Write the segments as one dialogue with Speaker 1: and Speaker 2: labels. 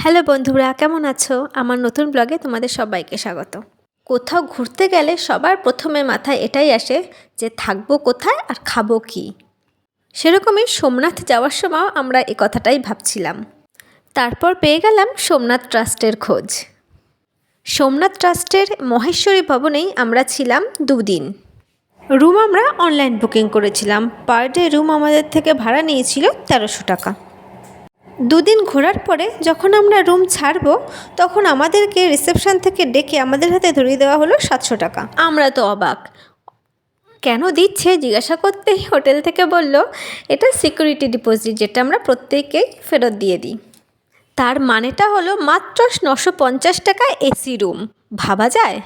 Speaker 1: Hello বন্ধুরা, কেমন আছো? আমার নতুন ব্লগে তোমাদের সবাইকে স্বাগত। কোথাও ঘুরতে গেলে সবার প্রথমে মাথায় এটাই আসে যে থাকবো কোথায় আর খাবো কি। সেরকমই সোমনাথ যাওয়ার সময় আমরা এ কথাটাই ভাবছিলাম। তারপর পেয়ে গেলাম সোমনাথ ট্রাস্টের খোঁজ। সোমনাথ ট্রাস্টের মহেশ্বরী ভবনেই আমরা ছিলাম 2 দিন। রুম আমরা অনলাইন বুকিং করেছিলাম। পার ডে রুম আমাদের থেকে ভাড়া নিয়েছিল 1300 টাকা। 2 দিন ঘোরার পরে যখন আমরা রুম ছাড়বো তখন আমাদেরকে রিসেপশন থেকে ডেকে আমাদের হাতে ধরিয়ে দেওয়া হলো 700 টাকা। আমরা তো অবাক, কেন দিচ্ছে জিজ্ঞাসা করতেই হোটেল থেকে বলল এটা সিকিউরিটি ডিপোজিট, যেটা আমরা প্রত্যেকেই ফেরত দিয়ে দিই। তার মানেটা হলো মাত্র 950 টাকা এসি রুম। ভাবা যায়?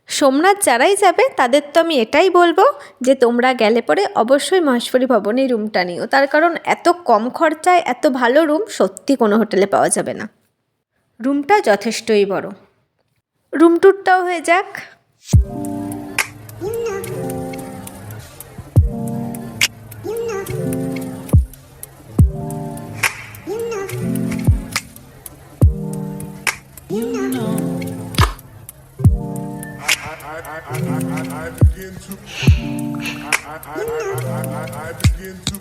Speaker 1: সোমনাথ যারাই যাবে তাদের তো আমি এটাই বলবো যে তোমরা গেলে পরে অবশ্যই মহেশ্বরী ভবনে রুমটা নিও, তার কারণ এত কম খরচায় এত ভালো রুম সত্যি কোনো হোটেলে পাওয়া যাবে না। রুমটা যথেষ্টই বড়। রুম ট্যুরটাও হয়ে যাক। I begin to